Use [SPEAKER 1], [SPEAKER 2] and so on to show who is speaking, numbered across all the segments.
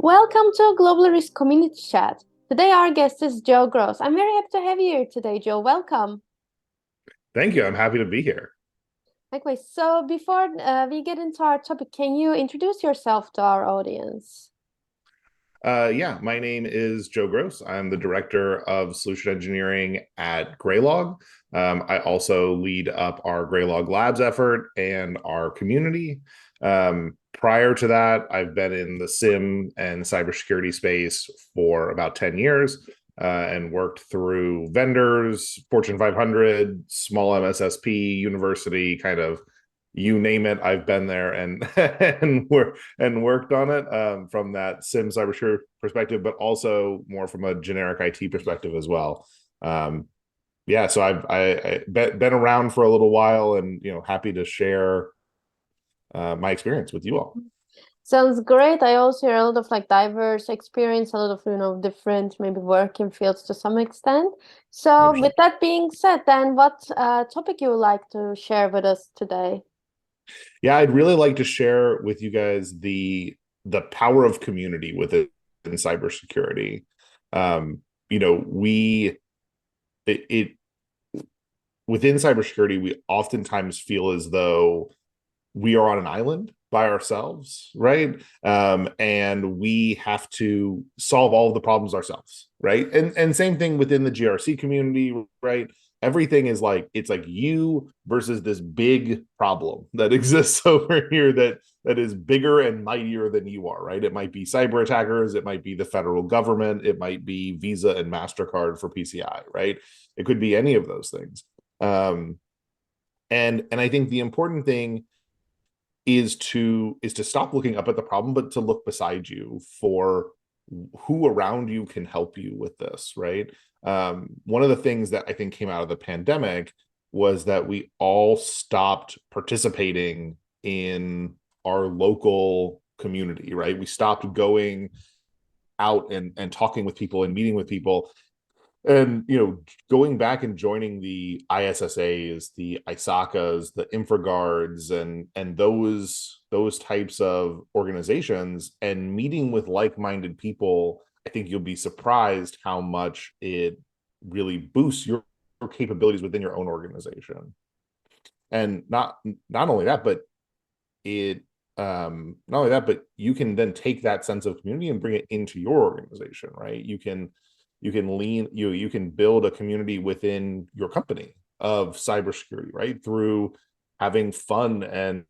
[SPEAKER 1] Welcome to Global Risk Community Chat. Today our guest is Joe Gross. I'm very happy to have you here today, Joe. Welcome.
[SPEAKER 2] Thank you. I'm happy to be here.
[SPEAKER 1] Likewise. So before we get into our topic, can you introduce yourself to our audience?
[SPEAKER 2] Yeah, my name is Joe Gross. I'm the director of solution engineering at Graylog. I also lead up our Graylog Labs effort and our community. Prior to that, I've been in the SIEM and cybersecurity space for about 10 years and worked through vendors, Fortune 500, small MSSP, university, kind of you name it, I've been there and and worked on it from that SIEM cybersecurity perspective, but also more from a generic IT perspective as well. Yeah, so I've been around for a little while, and happy to share my experience with you all.
[SPEAKER 1] Sounds great. I also hear a lot of diverse experience, a lot of different maybe working fields to some extent. So with
[SPEAKER 2] 100%.
[SPEAKER 1] that being said, then what topic you would like to share with us today?
[SPEAKER 2] Yeah, I'd really like to share with you guys the power of community within cybersecurity. We it within cybersecurity, we oftentimes feel as though we are on an island by ourselves, right? And we have to solve all of the problems ourselves, right? And same thing within the GRC community, right? Everything is it's like you versus this big problem that exists over here that is bigger and mightier than you are, right? It might be cyber attackers, it might be the federal government, it might be Visa and MasterCard for PCI, right? It could be any of those things. Um, and I think the important thing is to stop looking up at the problem, but to look beside you for who around you can help you with this, right? One of the things that I think came out of the pandemic was that we all stopped participating in our local community, right? We stopped going out and talking with people and meeting with people, and going back and joining the ISSAs, the ISACAs, the InfraGuards, and those types of organizations, and meeting with like-minded people, I think you'll be surprised how much it really boosts your capabilities within your own organization. And not only that, but it not only that, but you can then take that sense of community and bring it into your organization, right? You can build a community within your company of cybersecurity, right? Through having fun and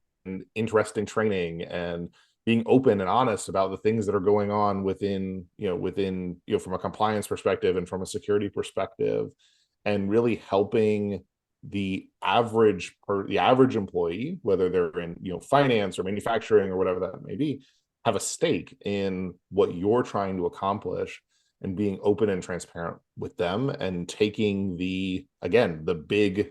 [SPEAKER 2] interesting training and being open and honest about the things that are going on within from a compliance perspective and from a security perspective, and really helping the average employee, whether they're in finance or manufacturing or whatever that may be, have a stake in what you're trying to accomplish, and being open and transparent with them, and taking the big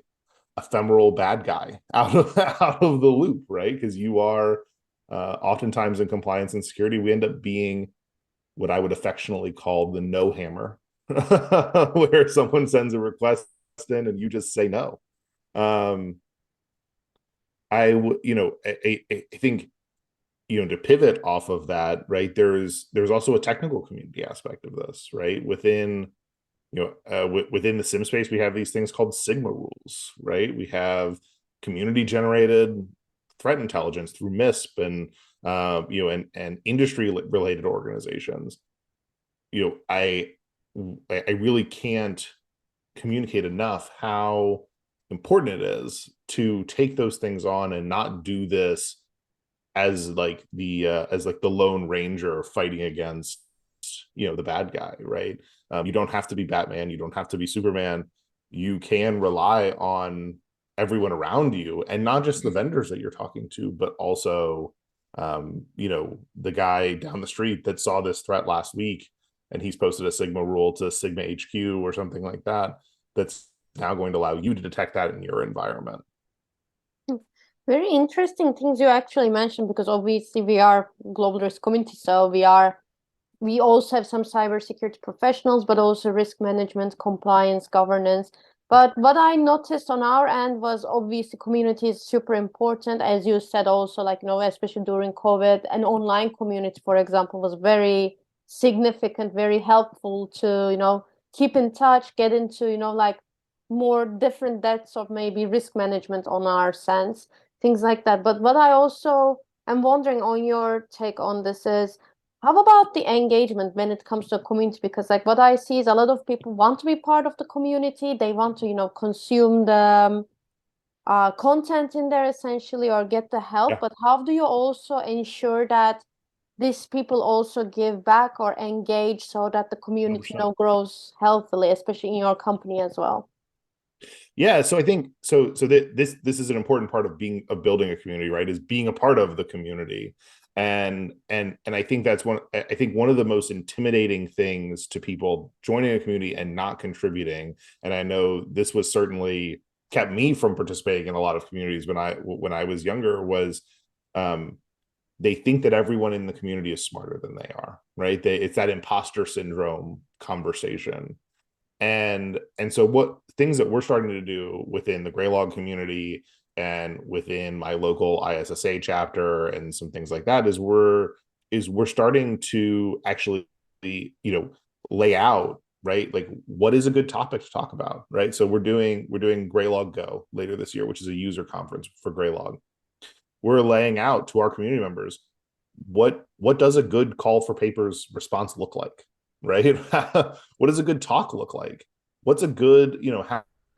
[SPEAKER 2] ephemeral bad guy out of the loop, right? Because you are oftentimes in compliance and security, we end up being what I would affectionately call the no hammer, where someone sends a request in and you just say no. um I think, to pivot off of that, right, there's also a technical community aspect of this, right? Within the sim space, we have these things called Sigma rules, right? We have community generated threat intelligence through MISP and industry related organizations. you know i I really can't communicate enough how important it is to take those things on and not do this as like the lone ranger fighting against the bad guy, right? You don't have to be Batman, you don't have to be Superman. You can rely on everyone around you, and not just the vendors that you're talking to, but also the guy down the street that saw this threat last week, and he's posted a Sigma rule to Sigma HQ or something like that, that's now going to allow you to detect that in your environment.
[SPEAKER 1] Very interesting things you actually mentioned, because obviously we are global risk community, so we also have some cybersecurity professionals, but also risk management, compliance, governance. But what I noticed on our end was obviously community is super important. As you said, also, like, especially during COVID, an online community, for example, was very significant, very helpful to, keep in touch, get into, like more different depths of maybe risk management on our sense, things like that. But what I also am wondering on your take on this is, how about the engagement when it comes to a community? Because like what I see is a lot of people want to be part of the community. They want to, consume the content in there essentially or get the help.
[SPEAKER 2] Yeah,
[SPEAKER 1] But how do you also ensure that these people also give back or engage so that the community,
[SPEAKER 2] 100%.
[SPEAKER 1] grows healthily, especially in your company as well?
[SPEAKER 2] Yeah, so I think so that this is an important part of building a community, right? Is being a part of the community. And I think I think one of the most intimidating things to people joining a community and not contributing, and I know this was certainly kept me from participating in a lot of communities when I was younger, was um they think that everyone in the community is smarter than they are, right? It's that imposter syndrome conversation. And so what things that we're starting to do within the Graylog community and within my local ISSA chapter and some things like that is we're starting to actually, lay out, right, like what is a good topic to talk about, right? So we're doing Graylog Go later this year, which is a user conference for Graylog. We're laying out to our community members what does a good call for papers response look like, right? What does a good talk look like? What's a good,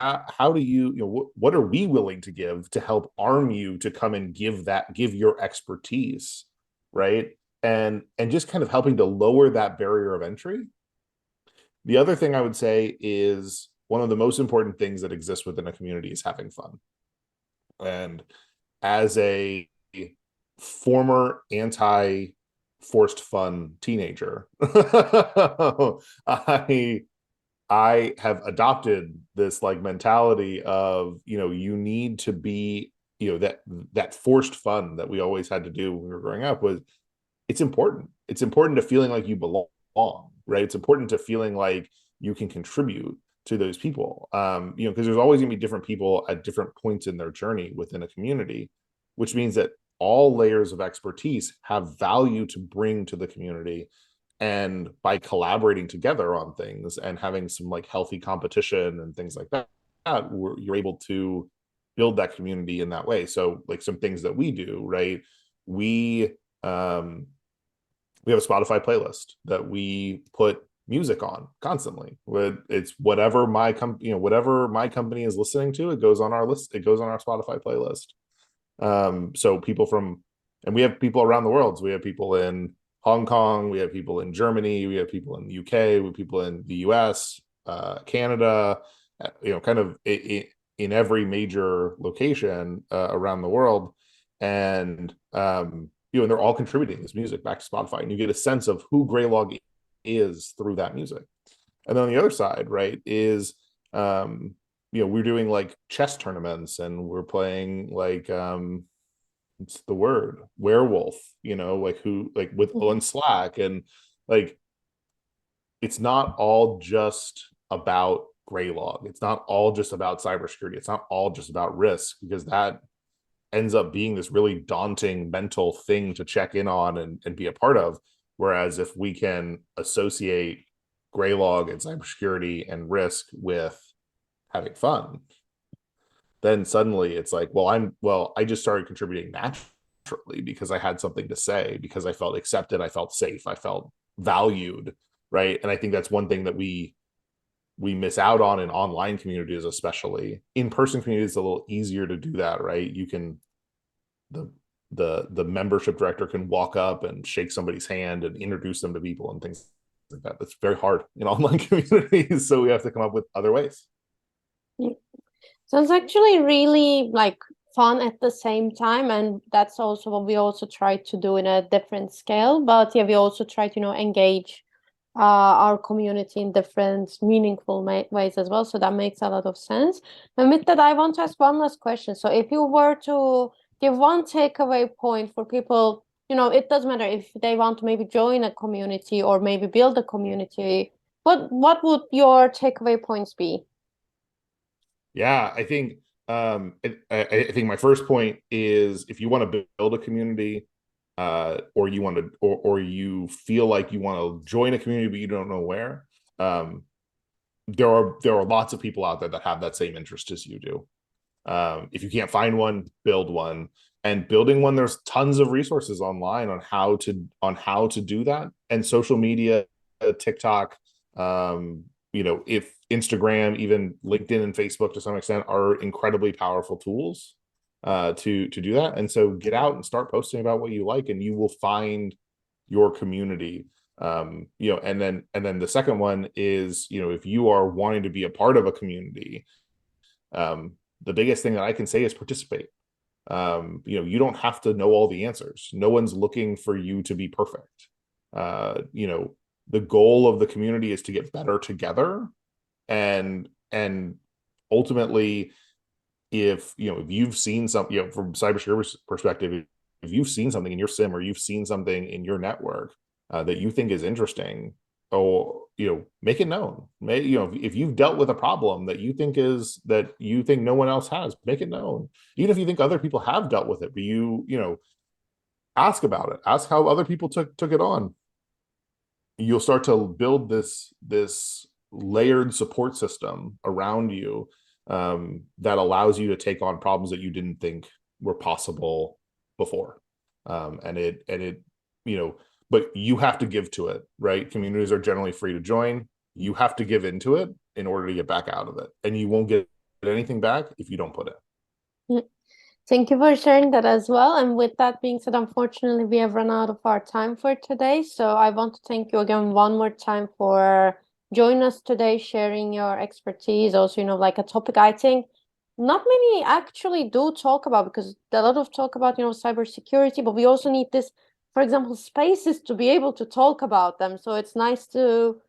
[SPEAKER 2] how do what are we willing to give to help arm you to come and give your expertise, right? And just kind of helping to lower that barrier of entry. The other thing I would say is one of the most important things that exists within a community is having fun. And as a former anti forced fun teenager, I I have adopted this like mentality of, you need to be, that forced fun that we always had to do when we were growing up was it's important. It's important to feeling like you belong, right? It's important to feeling like you can contribute to those people. Because there's always gonna be different people at different points in their journey within a community, which means that all layers of expertise have value to bring to the community. And by collaborating together on things and having some like healthy competition and things like that, you're able to build that community in that way. So like some things that we do, right? We um we have a Spotify playlist that we put music on constantly. It's whatever my company is listening to, it goes on our list. It goes on our Spotify playlist. So people and we have people around the world. So we have people in Hong Kong, we have people in Germany, we have people in the UK, we have people in the US, Canada, kind of in every major location around the world. And and they're all contributing this music back to Spotify, and you get a sense of who Graylog is through that music. And then on the other side, right, is we're doing like chess tournaments, and we're playing like what's the word, werewolf, like who like with on Slack, and like it's not all just about Graylog. It's not all just about cybersecurity. It's not all just about risk, because that ends up being this really daunting mental thing to check in on and be a part of. Whereas if we can associate Graylog and cybersecurity and risk with having fun, then suddenly it's like, I just started contributing naturally because I had something to say, because I felt accepted, I felt safe, I felt valued, right? And I think that's one thing that we miss out on in online communities, especially. In-person communities, it's a little easier to do that, right? You can the membership director can walk up and shake somebody's hand and introduce them to people and things like that. That's very hard in online communities, so we have to come up with other ways.
[SPEAKER 1] So it's actually really like fun at the same time, and that's also what we also try to do in a different scale. But yeah, we also try to engage our community in different meaningful ways as well. So that makes a lot of sense. And with that, I want to ask one last question. So if you were to give one takeaway point for people, it doesn't matter if they want to maybe join a community or maybe build a community, what would your takeaway points be?
[SPEAKER 2] Yeah, I think I think my first point is if you want to build a community, or you want to, or you feel like you want to join a community but you don't know where, um, there are lots of people out there that have that same interest as you do. If you can't find one, build one. And building one, there's tons of resources online on how to do that. And social media, TikTok, if Instagram, even LinkedIn and Facebook to some extent are incredibly powerful tools to do that. And so get out and start posting about what you like, and you will find your community. And then the second one is, if you are wanting to be a part of a community, the biggest thing that I can say is participate. You don't have to know all the answers. No one's looking for you to be perfect. The goal of the community is to get better together, and ultimately, if you've seen something, from cybersecurity perspective, if you've seen something in your SIEM or you've seen something in your network that you think is interesting, or make it known. If you've dealt with a problem that you think no one else has, make it known. Even if you think other people have dealt with it, but ask about it. Ask how other people took it on. You'll start to build this layered support system around you, that allows you to take on problems that you didn't think were possible before. But you have to give to it, right? Communities are generally free to join. You have to give into it in order to get back out of it, and you won't get anything back if you don't put it.
[SPEAKER 1] Thank you for sharing that as well. And with that being said, unfortunately, we have run out of our time for today. So I want to thank you again one more time for joining us today, sharing your expertise. Also, like a topic I think not many actually do talk about, because a lot of talk about, cybersecurity, but we also need this, for example, spaces to be able to talk about them. So it's nice to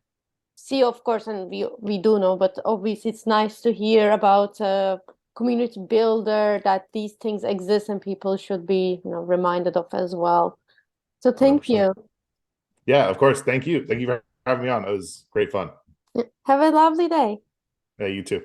[SPEAKER 1] see, of course, and we do know, but obviously it's nice to hear about community builder, that these things exist and people should be reminded of as well. So thank
[SPEAKER 2] 100%.
[SPEAKER 1] you.
[SPEAKER 2] Yeah, of course. Thank you for having me on. It was great fun.
[SPEAKER 1] Have a lovely day.
[SPEAKER 2] Yeah, you too.